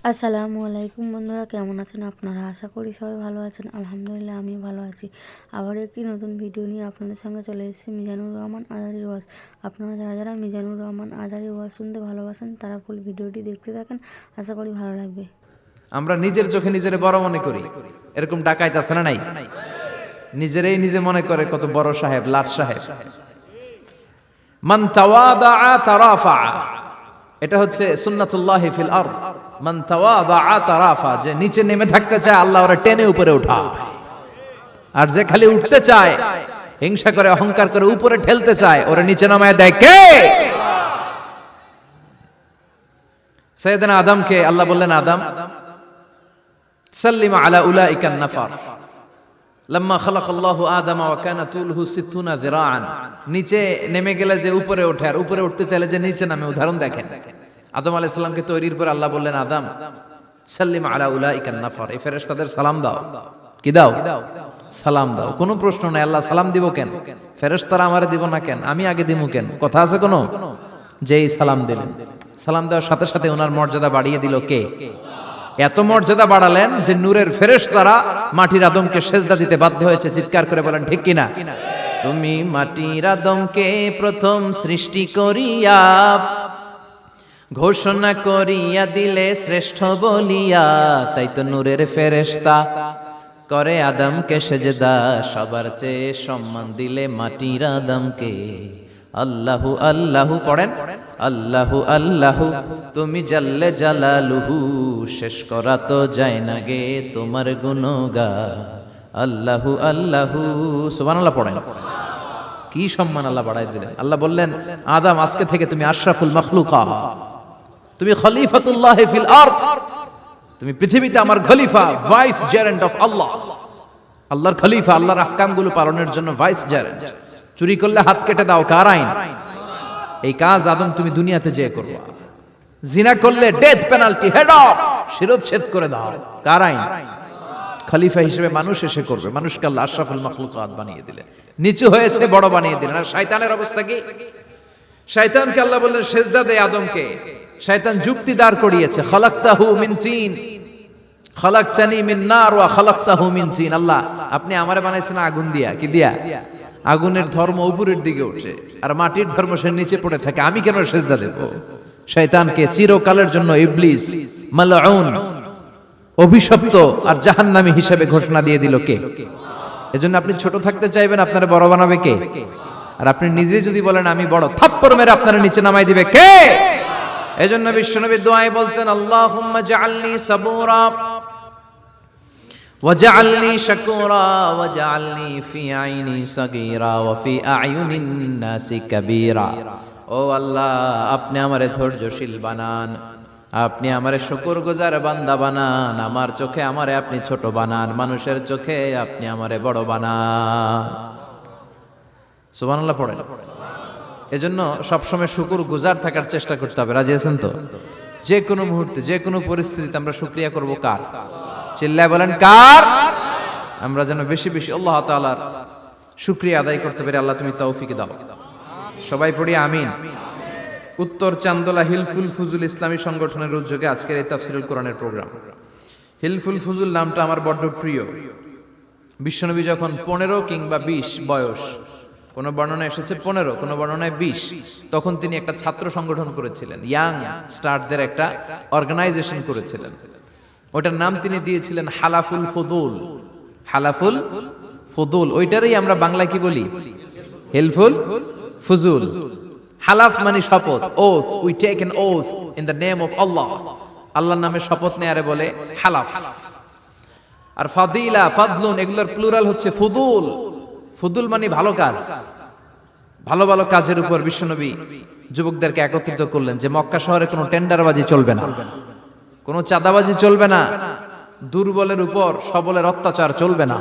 আসসালামু আলাইকুম বন্ধুরা, কেমন আছেন আপনারা? আশা করি সবাই ভালো আছেন। আলহামদুলিল্লাহ আমি ভালো আছি। আবার একটি নতুন ভিডিও নিয়ে আপনাদের সঙ্গে চলে এসেছি মিজানুর রহমান আজারির ওয়াজ। আপনারা যারা যারা মিজানুর রহমান আজারির ওয়াজ শুনতে ভালোবাসেন তারা ফুল ভিডিওটি দেখতে থাকেন, আশা করি ভালো লাগবে। আমরা নিজের চোখে নিজের বড় মনে করি, এরকম ডাকাইত আছে না নাই? নিজেরাই নিজে মনে করে কত বড় সাহেব, লাট সাহেব। মান তাওয়াদা তারাফা, এটা হচ্ছে সুন্নাতুল্লাহি ফিল আরদ। মান তাওয়াদা তারাফা, যে নিচে নেমে থাকতে চায় আল্লাহ ওরে টেনে উপরে উঠায়, আর যে খালি উঠতে চায়, হিংসা করে অহংকার করে উপরে ঠেলতে চায়, ওরে নিচে নামায় দেয় কে? সাইয়েদনা আদমকে আল্লাহ বললেন, আদম সাল্লিম আলা উলাইকা নাফার লাম্মা খালাকাল্লাহু আদম ওয়া কানা তুলহু 60 যিরাআন। নিচে নেমে গেলে যে উপরে ওঠে, আর উপরে উঠতে চাইলে যে নিচে নামে। উদাহরণ দেখেন, আদম আলাইহিস সালামকে তৈরির পর আল্লাহ বললেন, আদম সাল্লিম আলা উলাইকা নাফার, এই ফেরেশতাদের সালাম দাও। কি দাও? সালাম দাও। কোনো প্রশ্ন নাই, আল্লাহ সালাম দিব কেন? ফেরেশতারা আমারে দিব না কেন? আমি আগে দিমু কেন? কথা আছে কোনো? যেই সালাম দিলেন, সালাম দেওয়ার সাথে সাথে ওনার মর্যাদা বাড়িয়ে দিল কে? এত মর্যাদা বাড়ালেন যে নূরের ফেরেশতারা মাটির আদমকে সেজদা দিতে বাধ্য হয়েছে। চিৎকার করে বলেন ঠিক কিনা? তুমি মাটির আদমকে প্রথম সৃষ্টি করিয়া ঘোষণা করিয়া দিলে শ্রেষ্ঠ বলিয়া, তাই তো নূরের ফেরেশতা করে আদমকে সেজদা। সবার চেয়ে সম্মান দিলে মাটির আদমকে। আল্লাহু আল্লাহু পড়েন, আল্লাহু আল্লাহু তুমি জাল্লে জালালুহু, শেষ করা তো যায় না গে তোমার গুণগান। আল্লাহু আল্লাহু সুবহানাল্লাহ পড়েন। কি সম্মান আল্লাহ বাড়াই দিলেন। আল্লাহ বললেন, আদম আজকে থেকে তুমি আশরাফুল মাখলুকাত, তুমি খলিফাতুল্লাহ ফিল আরদ, তুমি পৃথিবীতে আমার খলিফা, ভাইস জেরেন্ট অফ আল্লাহ। আল্লাহর খলিফা, আল্লাহর আহকামগুলো পালনের জন্য ভাইস জেরেন্ট। চুরি করলে হাত কেটে দাও, কার আইন? এই কাজ আদম তুমি দুনিয়াতে যেয়ে করবা। জিনা করলে ডেথ পেনাল্টি, হেড অফ, শিরচ্ছেদ করে দাও, কার আইন? খলিফা হিসেবে মানুষ এসে করবে। মানুষকে আল্লাহ আশরাফুল মাখলুকাত বানিয়ে দিলেন, নিচু হয়েছে বড় বানিয়ে দিলেন। আর শয়তানের অবস্থা কি? শয়তানকে আল্লাহ বললেন সেজদা দে আদমকে। শয়তান যুক্তি দাঁড় করিয়েছে, খালাকতাহু মিন তিন খালাকতানি মিন নার ওয়া খালাকতাহু মিন তিন। আল্লাহ আপনি আমারে বানাইছেন আগুন দিয়া। কি দিয়া? আগুনের ধর্ম উপরের দিকে উঠে, আর মাটির ধর্ম সে নিচে পড়ে থাকে, আমি কেন সেজদা দেব? শয়তানকে চিরকালের জন্য ইবলিস মালউন, অভিশপ্ত আর জাহান্নামী হিসেবে ঘোষণা দিয়ে দিল কে? এজন্য আপনি ছোট থাকতে চাইবেন, আপনারা বড় বানাবে কে? আর আপনি নিজে যদি বলেন আমি বড়, থাপ্পড় মেরে আপনারা নিচে নামাই দিবে কে? এজন্য বিশ্বনবী দোয়ায় বলতেন, আল্লাহুম্মা জাআলনি সাবুরা ওয়াজআলনি শাকুরা ওয়াজআলনি ফি আইনি সাগীরা ওয়া ফি আ'য়ুনিন নাসি কাবীরা। ও আল্লাহ, আপনি আমারে ধৈর্যশীল বানান, আপনি আমারে শুকরগুজার বান্দা বানান, আমার চোখে আমারে আপনি ছোট বানান, মানুষের চোখে আপনি আমারে বড় বানান। সুবহানাল্লাহ পড়েন। এজন্য সবসময় শুকরগুজার থাকার চেষ্টা করতে হবে। রাজি আছেন তো? যে কোনো মুহূর্তে, যে কোনো পরিস্থিতিতে আমরা শুকরিয়া করব কার? চিল্লায় বলেন কার? আমরা যেন বেশি বেশি আল্লাহ তাআলার শুকরিয়া আদায় করতে পারি। আল্লাহ তুমি তৌফিক দাও। সবাই পড়ি আমিন। উত্তর চান্দোলা হিলফুল ফুজুল ইসলামী সংগঠনের উদ্যোগে আজকের এই তাফসীরুল কোরআনের প্রোগ্রাম। হিলফুল ফুজুল নামটা আমার বড্ড প্রিয়। বিশ্বনবী যখন 15 কিংবা 20 বয়স, কোন বর্ণনায় এসেছে 15, কোন বর্ণনায় 20, তখন তিনি একটা ছাত্র সংগঠন করেছিলেন, ইয়াং স্টারদের একটা অর্গানাইজেশন করেছিলেন। ওটার নাম তিনি দিয়েছিলেন হালাফুল ফুদুল। হালাফুল ফুদুল, ওইটারই আমরা বাংলা কি বলি? হিলফুল ফুজুল। হালাফ মানে শপথ, oath, we take an oath in the name of Allah. আল্লাহর নামে শপথ নেয়ারে বলে হালাফ। আর ফাদিলা, ফাদলুন, এগুলোর প্লুরাল হচ্ছে ফুদুল। ফুদুল মানে ভালো কাজ। ভালো ভালো কাজের উপর বিশ্বনবী যুবকদেরকে একত্রিত করলেন যে মক্কা শহরে কোনো টেন্ডারবাজি চলবে না, কোনো চাঁদাবাজি চলবে না, দুর্বলের উপর সবলের অত্যাচার চলবে না,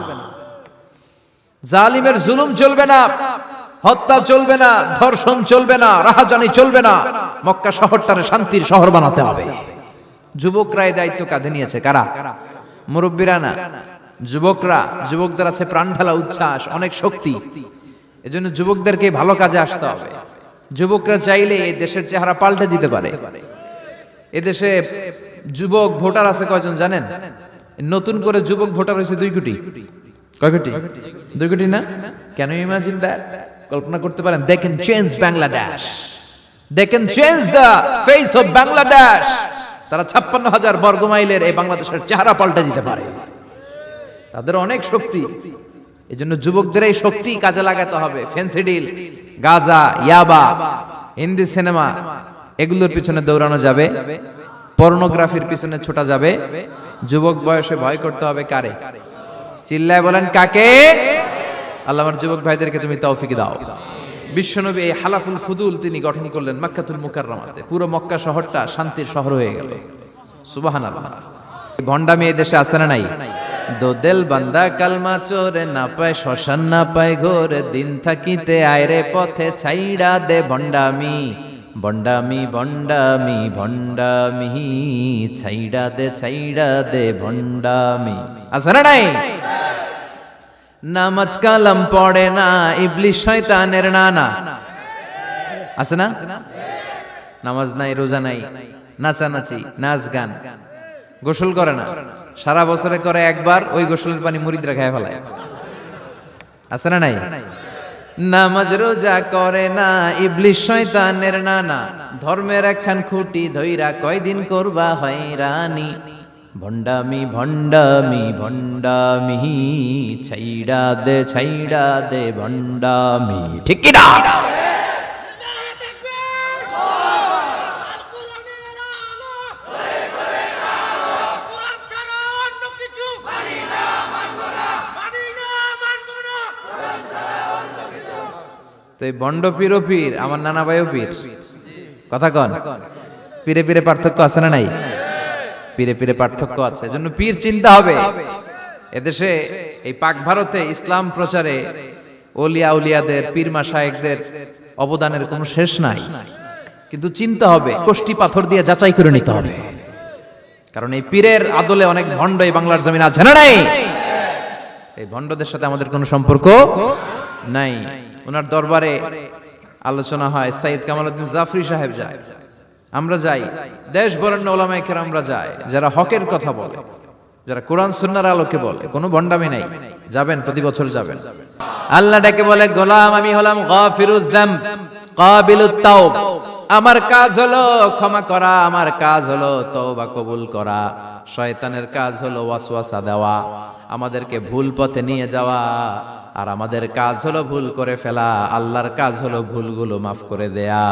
জালিমের জুলুম চলবে না, হত্যা চলবে না, ধর্ষণ চলবে না, রাহাজানি চলবে না। মক্কা শহরটারে শান্তির শহর বানাতে হবে। যুবকরা এই দায়িত্ব কাঁধে নিয়েছে। কারা? মুরব্বীরা না, যুবকরা। যুবকদের আছে প্রাণ ঢালা উচ্ছ্বাস, অনেক শক্তি। এজন্য যুবকদেরকে ভালো কাজে আসতে হবে। যুবকরা চাইলে এই দেশের চেহারা পাল্টে দিতে পারে। এদেশে যুবক ভোটার আছে কয়জন জানেন? নতুন করে যুবক ভোটার হয়েছে 2 কোটি। কয় কোটি? 2 কোটি না? Can you imagine that? কল্পনা করতে পারেন? They can change Bangladesh, they can change the face of Bangladesh. তারা 56,000 বর্গ মাইলের এই বাংলাদেশের চেহারা পাল্টে দিতে পারে। তাদের অনেক শক্তি। এই জন্য যুবকদের এই শক্তি কাজে লাগাতে হবে। ফেন্সিডিল, গাঁজা, ইয়াবা, হিন্দি সিনেমা এগুলোর পিছনে দৌড়ানো যাবে, পর্নোগ্রাফির পিছনে ছোটা যাবে। যুবক বয়সে ভয় করতে হবে কারে? চিল্লায় বলেন কাকে? আল্লাহ আমার যুবক ভাইদেরকে তুমি তৌফিক দাও। বিশ্বনবী এই হালাফুল ফুদুল তিনি গঠন করলেন মক্কাতুল মুকাররমাতে। পুরো মক্কা শহরটা শান্তির শহর হয়ে গেল। সুবহানাল্লাহ। ভণ্ডামি এই দেশে আছে না নাই? দোদেল বান্দা কালমা চোরে না পায় শ্মশান না পায় ঘোর, দিন থাকিতে আয়রে পথে ছাইড়া দে ভণ্ডামি, ভণ্ডামি ভণ্ডামি ভণ্ডামি, ছাইড়া দে ভণ্ডামি। আছে না নাই? নামাজ কালাম পড়ে না, ইবলিশ শয়তানের নানা। আছে না? নামাজ নাই, রোজা নাই, নাচানাচি, নাচ গান, গোসল করে না, সারা বছরে করে একবার, ওই গোসলের পানি মুরিদরা খায় ফেলায়। আছে না নাই? নামাজ রোজা করে না, ইবলিশ শয়তানের নানা, ধর্মের একখান খুঁটি ধইরা কয়দিন করবা হয়রানি, ভণ্ডামি ভণ্ডামি ভণ্ডামি, ছাইড়া দে ভণ্ডামি। ঠিক কি না? তো এই ভণ্ড পীরও পীর, আমার নানা ভাইও পীর। কথা কন, পীরে পীরে পার্থক্য আছে না নাই? পীরে পীরে পার্থক্য আছে, এজন্য পীর চিন্তা হবে। এদেশে এই পাক ভারতে ইসলাম প্রচারে ওলিয়া উলিয়াদের, পীর মাশায়েখদের অবদানের কোনো শেষ নাই। কিন্তু চিন্তা হবে, কষ্টি পাথর দিয়ে যাচাই করে নিতে হবে। কারণ এই পীরের আদলে অনেক ভণ্ড এই বাংলার জমিন আছে না নাই? এই ভণ্ডদের সাথে আমাদের কোনো সম্পর্ক নাই। ওনার দরবারে আলোচনা হয়, সাইয়্যিদ কামালউদ্দিন জাফরি সাহেব যায়, আমরা যাই, দেশ বরেণ্য ওলামায়ে কেরামরা যায়, যারা হকের কথা বলে, যারা কোরআন সুন্নাহর আলোকে বলে, কোনো ভণ্ডামি নাই। যাবেন, প্রতি বছর যাবেন। আল্লাহ ডেকে বলে, গোলাম আমি হলাম গাফিরুয যামব কাবিলুত তাওব। আমার কাজ হলো ক্ষমা করা, আমার কাজ হলো তওবা কবুল করা। শয়তানের কাজ হলো ওয়াসওয়াসা দেওয়া, আমাদেরকে ভুল পথে নিয়ে যাওয়া। আর আমাদের কাজ হলো ভুল করে ফেলা, আল্লাহর কাজ হলো ভুলগুলো মাফ করে দেয়া।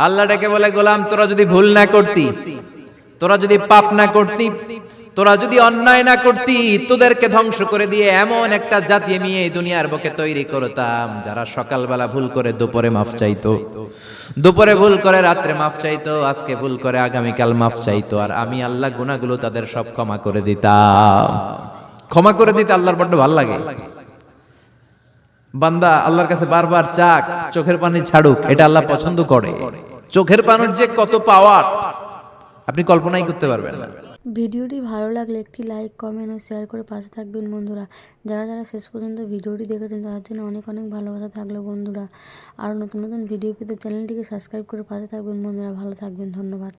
আল্লাহ ডেকে বলে, গোলাম তোরা যদি ভুল না করতি, তোরা যদি পাপ না করতি, তোরা যদি অন্যায় না করতি, তোদেরকে ধ্বংস করে দিয়ে এমন একটা জাতি আমি এই দুনিয়ার বুকে তৈরি করতাম, যারা সকালবেলা ভুল করে দুপুরে মাফ চাইতো, দুপুরে ভুল করে রাত্রে মাফ চাইতো, আজকে ভুল করে আগামীকাল মাফ চাইতো। আর আমি আল্লাহ গুনাহগুলো তাদের সব ক্ষমা করে দিতাম। ক্ষমা করে দিতে আল্লাহর বড্ড ভালো লাগে। বান্দা আল্লাহর কাছে বারবার চাক, চোখের পানি ছাড়ুক, এটা আল্লাহ পছন্দ করে। চোখের পানির যে কত পাওয়ার আপনি কল্পনাই করতে পারবেন না। ভিডিওটি ভালো লাগলে একটি লাইক, কমেন্ট ও শেয়ার করে পাশে থাকবেন বন্ধুরা। যারা যারা শেষ পর্যন্ত ভিডিওটি দেখেছেন তাদের জন্য অনেক অনেক ভালোবাসা থাকলো বন্ধুরা। আর নতুন নতুন ভিডিও পেতে চ্যানেলটিকে সাবস্ক্রাইব করে পাশে থাকবেন বন্ধুরা। ভালো থাকবেন, ধন্যবাদ।